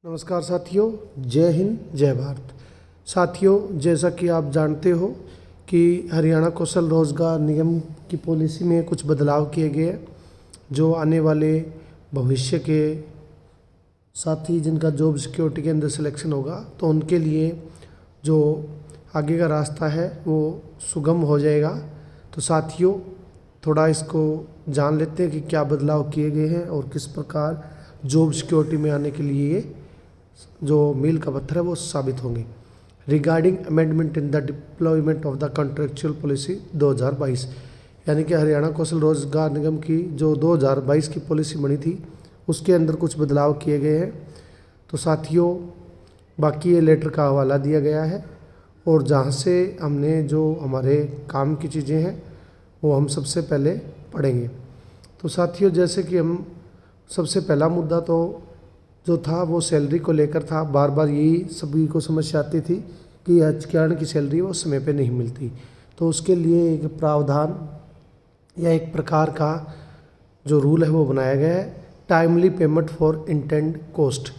नमस्कार साथियों, जय हिंद जय भारत। साथियों, जैसा कि आप जानते हो कि हरियाणा कौशल रोजगार निगम की पॉलिसी में कुछ बदलाव किए गए हैं, जो आने वाले भविष्य के साथी जिनका जॉब सिक्योरिटी के अंदर सिलेक्शन होगा तो उनके लिए जो आगे का रास्ता है वो सुगम हो जाएगा। तो साथियों, थोड़ा इसको जान लेते हैं कि क्या बदलाव किए गए हैं और किस प्रकार जॉब सिक्योरिटी में आने के लिए ये जो मील का पत्थर है वो साबित होंगे। Regarding amendment in the deployment of the contractual policy 2022, यानी कि हरियाणा कौशल रोजगार निगम की जो 2022 की पॉलिसी बनी थी उसके अंदर कुछ बदलाव किए गए हैं। तो साथियों, बाकी ये लेटर का हवाला दिया गया है और जहाँ से हमने जो हमारे काम की चीज़ें हैं वो हम सबसे पहले पढ़ेंगे। तो साथियों, जैसे कि हम सबसे पहला मुद्दा तो जो था वो सैलरी को लेकर था। बार बार यही सभी को समस्या आती थी कि एचक्यार्न की सैलरी वो समय पे नहीं मिलती। तो उसके लिए एक प्रावधान या एक प्रकार का जो रूल है वो बनाया गया है। Timely payment for intend cost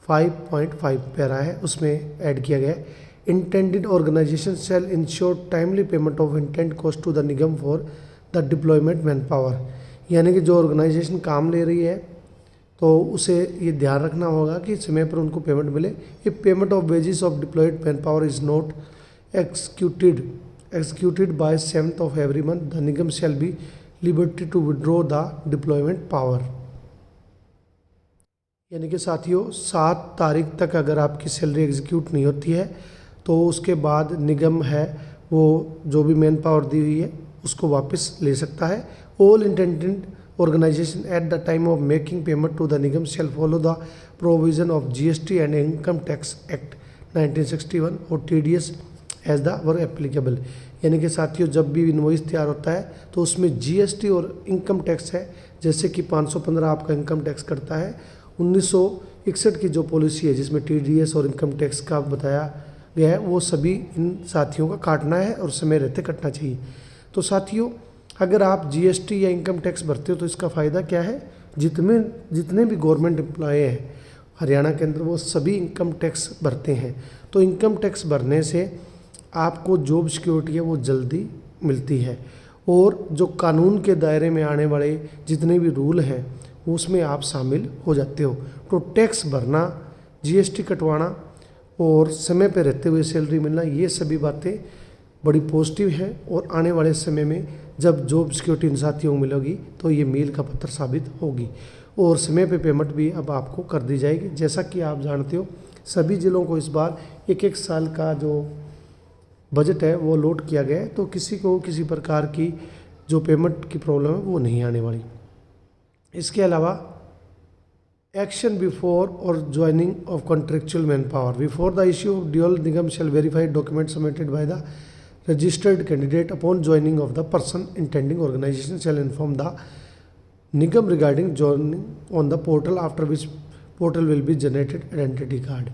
5.5 para है, उसमें ऐड किया गया है। Intended organisation shall ensure timely payment of intend cost to the nigam for the deployment manpower, यानी कि जो ऑर्गेनाइजेशन काम ले रही है तो उसे ये ध्यान रखना होगा कि समय पर उनको पेमेंट मिले। If payment of wages of deployed manpower is not executed by 7th of every month, the nigam shall be liberty to withdraw the deployment power। यानी कि साथियों, 7 तारीख तक अगर आपकी सैलरी एग्जीक्यूट नहीं होती है तो उसके बाद निगम है वो जो भी मैन पावर दी हुई है उसको वापस ले सकता है। All intended organization at the time of making payment to the nigam shall follow the provision of GST and Income Tax Act 1961 और TDS as the were applicable। यानी कि साथियों, जब भी इनवॉइस तैयार होता है तो उसमें GST और इनकम टैक्स है। जैसे कि 515 आपका इनकम टैक्स करता है, 1961 की जो पॉलिसी है जिसमें TDS और इनकम टैक्स का बताया गया है वो सभी इन साथियों का काटना है और समय रहते कटना चाहिए। तो साथियों, अगर आप GST या इनकम टैक्स भरते हो तो इसका फ़ायदा क्या है? जितने भी गवर्नमेंट एम्प्लॉय हैं हरियाणा के अंदर वो सभी इनकम टैक्स भरते हैं। तो इनकम टैक्स भरने से आपको जॉब सिक्योरिटी है वो जल्दी मिलती है और जो कानून के दायरे में आने वाले जितने भी रूल हैं उसमें आप शामिल हो जाते हो। तो टैक्स भरना, GST कटवाना और समय पर रहते हुए सैलरी मिलना, ये सभी बातें बड़ी पॉजिटिव है और आने वाले समय में जब जॉब सिक्योरिटी इन साथियों को मिलेगी तो ये मील का पत्थर साबित होगी और समय पे पेमेंट भी अब आपको कर दी जाएगी। जैसा कि आप जानते हो सभी ज़िलों को इस बार एक साल का जो बजट है वो अलॉट किया गया है, तो किसी को किसी प्रकार की जो पेमेंट की प्रॉब्लम है वो नहीं आने वाली। इसके अलावा एक्शन बिफोर और joining of contractual manpower before the issue of dual nigam shall verified document submitted by the registered candidate upon joining of the person intending organization shall inform the nigam regarding joining on the portal, after which portal will be generated identity card।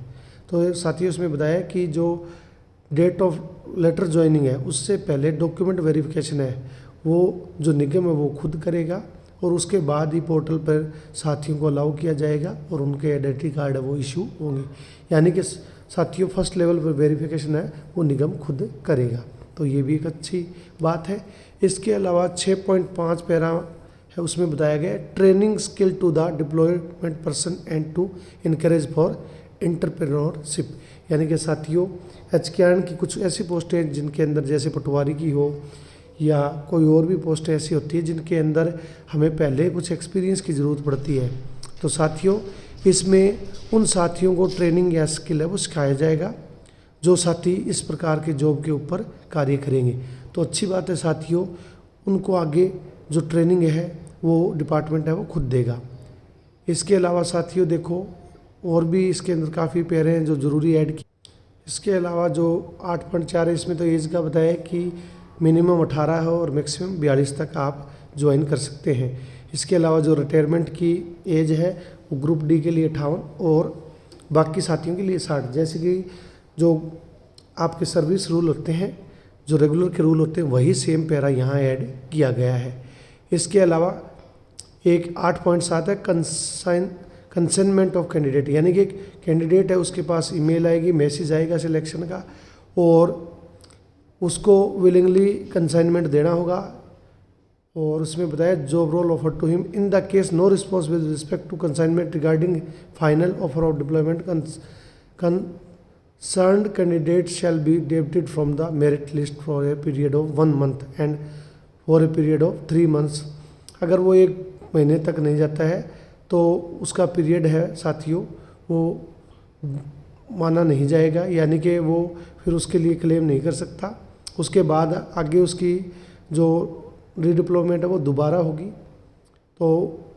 तो साथियों, इसमें बताया कि जो date of letter joining है उससे पहले document verification है वो जो निगम है वो खुद करेगा और उसके बाद ही पोर्टल पर साथियों को अलाउ किया जाएगा और उनके आइडेंटिटी कार्ड है वो इशू होंगे। यानी कि साथियों, फर्स्ट लेवल पर वेरिफिकेशन है वो निगम खुद करेगा, तो ये भी एक अच्छी बात है। इसके अलावा 6.5 पैरा है उसमें बताया गया है training skill to the deployment person and to encourage for entrepreneurship. यानी कि साथियों, एचक्यार्न की कुछ ऐसी पोस्टें हैं जिनके अंदर जैसे पटवारी की हो या कोई और भी पोस्टें ऐसी होती है जिनके अंदर हमें पहले कुछ एक्सपीरियंस की ज़रूरत पड़ती है। तो साथियों, इसमें उन साथियों को ट्रेनिंग या स्किल है वो सिखाया जाएगा जो साथी इस प्रकार के जॉब के ऊपर कार्य करेंगे। तो अच्छी बात है साथियों, उनको आगे जो ट्रेनिंग है वो डिपार्टमेंट है वो खुद देगा। इसके अलावा साथियों देखो, और भी इसके अंदर काफ़ी पैरे हैं जो ज़रूरी ऐड की। इसके अलावा जो 8.4 है इसमें तो एज का बताया है कि मिनिमम 18 है और मैक्सिमम 42 तक आप ज्वाइन कर सकते हैं। इसके अलावा जो रिटायरमेंट की एज है वो ग्रुप डी के लिए 58 और बाकी साथियों के लिए 60। जैसे कि जो आपके सर्विस रूल होते हैं, जो रेगुलर के रूल होते हैं, वही सेम पैरा यहाँ ऐड किया गया है। इसके अलावा एक 8.7 है कंसाइनमेंट ऑफ कैंडिडेट, यानी कि कैंडिडेट है उसके पास ईमेल आएगी, मैसेज आएगा सिलेक्शन का, और उसको विलिंगली कंसाइनमेंट देना होगा। और उसमें बताया job role offer to him in the case no response with respect to consignment regarding final offer of deployment concerned candidate shall be debited from the merit list for a period of 1 month and for a period of 3 months। अगर वो 1 महीने तक नहीं जाता है तो उसका period है साथियों वो माना नहीं जाएगा, यानी कि वो फिर उसके लिए क्लेम नहीं कर सकता। उसके बाद आगे उसकी जो रीडिप्लॉयमेंट है वो दोबारा होगी, तो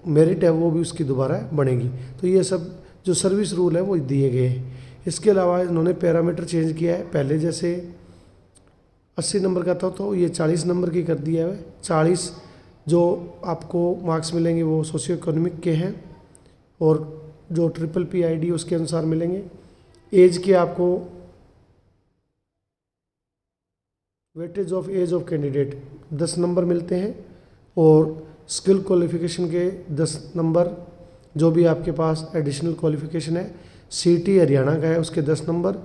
मेरिट है वो भी उसकी दोबारा बनेगी। तो ये सब जो सर्विस रूल है वो दिए गए हैं। इसके अलावा इन्होंने पैरामीटर चेंज किया है, पहले जैसे 80 नंबर का था तो ये 40 नंबर की कर दिया है। 40 जो आपको मार्क्स मिलेंगे वो सोशियो इकोनॉमिक के हैं, और जो ट्रिपल PID उसके अनुसार मिलेंगे। एज के आपको weightage of age of candidate 10 number मिलते हैं, और स्किल क्वालिफिकेशन के 10 नंबर, जो भी आपके पास एडिशनल क्वालिफिकेशन है। CT हरियाणा का है उसके 10 नंबर,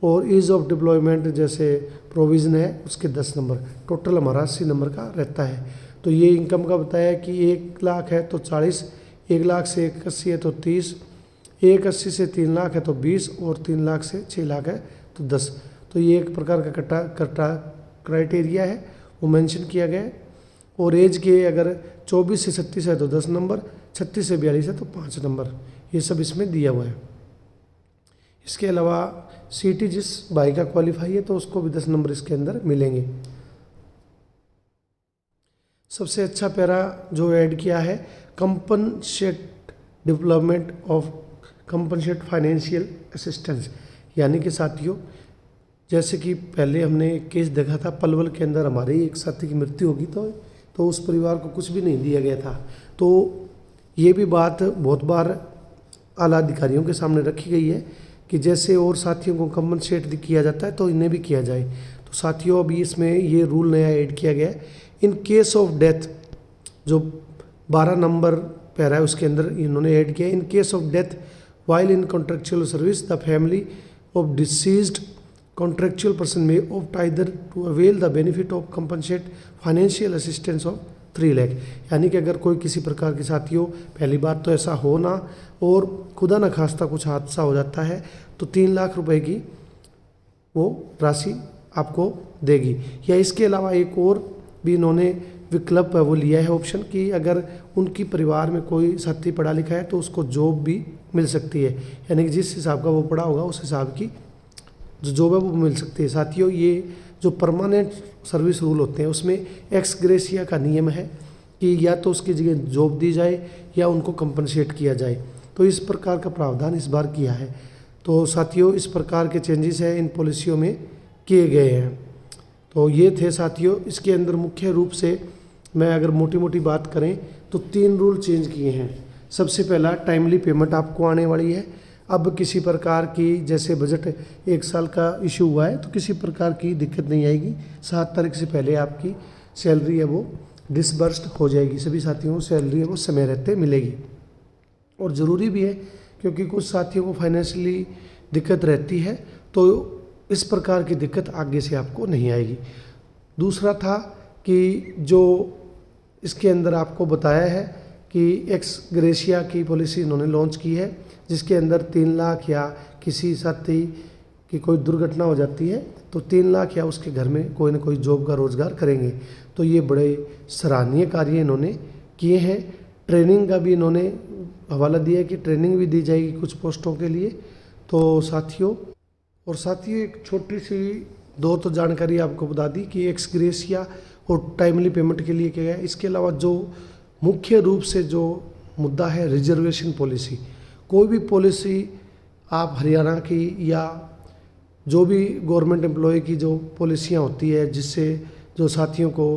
और ईज ऑफ डिप्लॉयमेंट जैसे प्रोविज़न है उसके 10 नंबर। टोटल हमारा 80 नंबर का रहता है। तो ये इनकम का बताया कि 1 लाख है तो 40, 1 लाख से 81 है तो 30, 180 से 3 लाख है तो 20, और 3 लाख से 6 लाख है तो 10। तो ये एक प्रकार का कटा क्राइटेरिया है वो मेंशन किया गया है। और एज के अगर 24 से 36 है तो 10 नंबर, 36 से 42 है तो 5 नंबर, ये सब इसमें दिया हुआ है। इसके अलावा CT जिस भाई का क्वालिफाई है तो उसको भी 10 नंबर इसके अंदर मिलेंगे। सबसे अच्छा पैरा जो ऐड किया है, compensate development of compensate financial assistance, यानी कि साथियों जैसे कि पहले हमने एक केस देखा था पलवल के अंदर, हमारे एक साथी की मृत्यु होगी तो उस परिवार को कुछ भी नहीं दिया गया था। तो ये भी बात बहुत बार आला अधिकारियों के सामने रखी गई है कि जैसे और साथियों को कंपनसेट किया जाता है तो इन्हें भी किया जाए। तो साथियों अभी इसमें ये रूल नया ऐड किया गया है, इन केस ऑफ डेथ, जो 12 नंबर पैरा है उसके अंदर इन्होंने ऐड किया, in case of death while in contractual service the family of deceased contractual person may opt either to avail the benefit of compensate financial assistance of 3 lakh. यानी कि अगर कोई किसी प्रकार की साथियों, पहली बात तो ऐसा हो ना, और खुदा न खास्ता कुछ हादसा हो जाता है तो 3 लाख रुपए की वो राशि आपको देगी। या इसके अलावा एक और भी इन्होंने विकल्प वो लिया है ऑप्शन कि अगर उनकी परिवार में कोई साथी पढ़ा लिखा है तो उसको जॉब भी मिल सकती है, यानी कि जिस हिसाब का वो पढ़ा होगा उस हिसाब की जो जॉब है वो मिल सकती है। साथियों ये जो परमानेंट सर्विस रूल होते हैं उसमें एक्स ग्रेशिया का नियम है कि या तो उसकी जगह जॉब दी जाए या उनको कंपनसेट किया जाए। तो इस प्रकार का प्रावधान इस बार किया है। तो साथियों इस प्रकार के चेंजेस हैं इन पॉलिसियों में किए गए हैं। तो ये थे साथियों, इसके अंदर मुख्य रूप से मैं अगर मोटी मोटी बात करें तो 3 रूल चेंज किए हैं। सबसे पहला टाइमली पेमेंट आपको आने वाली है। अब किसी प्रकार की जैसे बजट 1 साल का इशू हुआ है तो किसी प्रकार की दिक्कत नहीं आएगी। 7 तारीख से पहले आपकी सैलरी है वो डिसबर्स्ड हो जाएगी। सभी साथियों को सैलरी है वो समय रहते मिलेगी। और ज़रूरी भी है क्योंकि कुछ साथियों को फाइनेंशियली दिक्कत रहती है तो इस प्रकार की दिक्कत आगे से आपको नहीं आएगी। दूसरा था कि जो इसके अंदर आपको बताया है कि एक्स ग्रेशिया की पॉलिसी इन्होंने लॉन्च की है, जिसके अंदर 3 लाख या किसी साथी की कोई दुर्घटना हो जाती है तो 3 लाख या उसके घर में कोई ना कोई जॉब का रोज़गार करेंगे। तो ये बड़े सराहनीय कार्य इन्होंने किए हैं। ट्रेनिंग का भी इन्होंने हवाला दिया है कि ट्रेनिंग भी दी जाएगी कुछ पोस्टों के लिए। तो साथियों एक छोटी सी 2 तो जानकारी आपको बता दी कि एक्स ग्रेशिया और टाइमली पेमेंट के लिए किया गया। इसके अलावा जो मुख्य रूप से जो मुद्दा है रिजर्वेशन पॉलिसी, कोई भी पॉलिसी आप हरियाणा की या जो भी गवर्नमेंट एम्प्लॉय की जो पॉलिसियाँ होती है जिससे जो साथियों को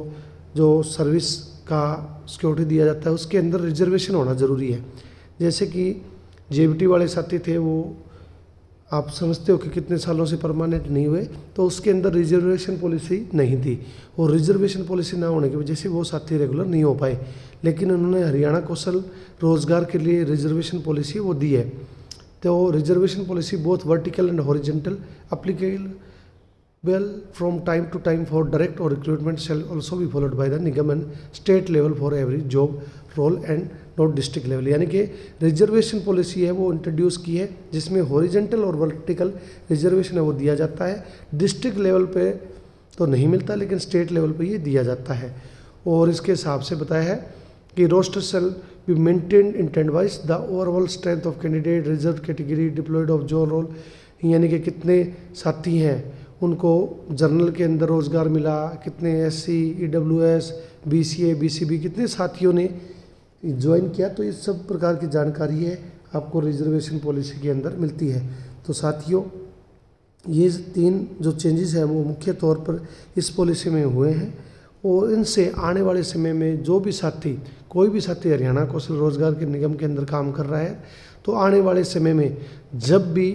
जो सर्विस का सिक्योरिटी दिया जाता है उसके अंदर रिजर्वेशन होना ज़रूरी है। जैसे कि JBT वाले साथी थे वो आप समझते हो कि कितने सालों से परमानेंट नहीं हुए तो उसके अंदर रिजर्वेशन पॉलिसी नहीं थी और रिजर्वेशन पॉलिसी ना होने की वजह से वो साथी रेगुलर नहीं हो पाए। लेकिन उन्होंने हरियाणा कौशल रोजगार के लिए रिजर्वेशन पॉलिसी वो दी है। तो reservation policy both vertical and horizontal applicable from time to time for direct or recruitment shall also be followed by the Nigam and state level for every job role and not district level। यानी कि reservation policy है वो introduce की है जिसमें horizontal और vertical reservation है वो दिया जाता है। डिस्ट्रिक्ट लेवल पे तो नहीं मिलता लेकिन स्टेट लेवल पे ये दिया जाता है। और इसके हिसाब से बताया है कि roster shall be maintained in tend wise the overall strength of candidate reserve category deployed of job role, यानी कि कितने साथी हैं उनको जर्नल के अंदर रोज़गार मिला, कितने SC EWS BCA BCB कितने साथियों ने ज्वाइन किया। तो इस सब प्रकार की जानकारी है आपको रिजर्वेशन पॉलिसी के अंदर मिलती है। तो साथियों ये 3 जो चेंजेस हैं वो मुख्य तौर पर इस पॉलिसी में हुए हैं और इनसे आने वाले समय में जो भी साथी कोई भी साथी हरियाणा कौशल रोजगार के निगम के अंदर काम कर रहा है तो आने वाले समय में जब भी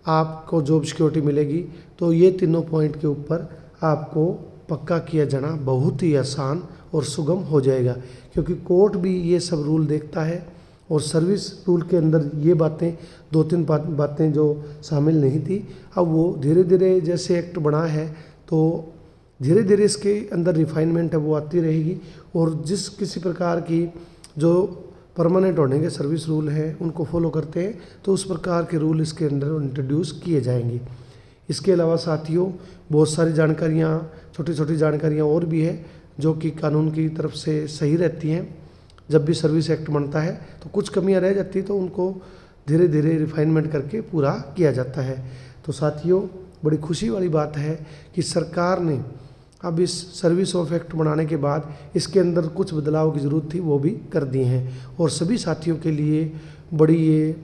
आपको जॉब सिक्योरिटी मिलेगी तो ये तीनों पॉइंट के ऊपर आपको पक्का किया जाना बहुत ही आसान और सुगम हो जाएगा, क्योंकि कोर्ट भी ये सब रूल देखता है और सर्विस रूल के अंदर ये बातें 2-3 बातें जो शामिल नहीं थी अब वो धीरे धीरे जैसे एक्ट बना है तो धीरे धीरे इसके अंदर रिफाइनमेंट है वो आती रहेगी और जिस किसी प्रकार की जो परमानेंट होने के सर्विस रूल हैं उनको फॉलो करते हैं तो उस प्रकार के रूल इसके अंदर इंट्रोड्यूस किए जाएंगे। इसके अलावा साथियों बहुत सारी जानकारियाँ छोटी छोटी जानकारियाँ और भी है जो कि कानून की तरफ से सही रहती हैं। जब भी सर्विस एक्ट बनता है तो कुछ कमियां रह जाती तो उनको धीरे धीरे रिफाइनमेंट करके पूरा किया जाता है। तो साथियों बड़ी खुशी वाली बात है कि सरकार ने अब इस सर्विस ऑफ एक्ट बनाने के बाद इसके अंदर कुछ बदलाव की ज़रूरत थी वो भी कर दिए हैं और सभी साथियों के लिए बड़ी ये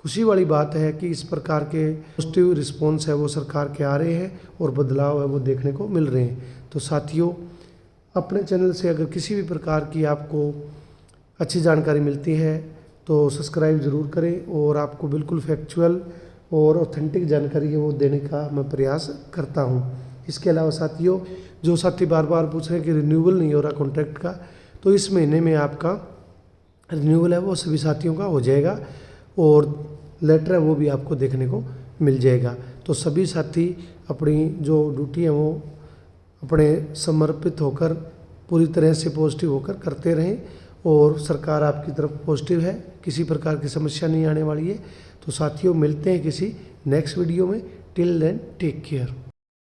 खुशी वाली बात है कि इस प्रकार के पॉजिटिव रिस्पॉन्स है वो सरकार के आ रहे हैं और बदलाव है वो देखने को मिल रहे हैं। तो साथियों अपने चैनल से अगर किसी भी प्रकार की आपको अच्छी जानकारी मिलती है तो सब्सक्राइब ज़रूर करें और आपको बिल्कुल फैक्चुअल और ऑथेंटिक जानकारी है वो देने का मैं प्रयास करता हूँ। इसके अलावा साथियों जो साथी बार बार पूछ रहे हैं कि रिन्यूअल नहीं हो रहा कॉन्ट्रैक्ट का, तो इस महीने में आपका रिन्यूअल है वो सभी साथियों का हो जाएगा और लेटर है वो भी आपको देखने को मिल जाएगा। तो सभी साथी अपनी जो ड्यूटी है वो अपने समर्पित होकर पूरी तरह से पॉजिटिव होकर करते रहें और सरकार आपकी तरफ पॉजिटिव है, किसी प्रकार की समस्या नहीं आने वाली है। तो साथियों मिलते हैं किसी नेक्स्ट वीडियो में। Till then take care.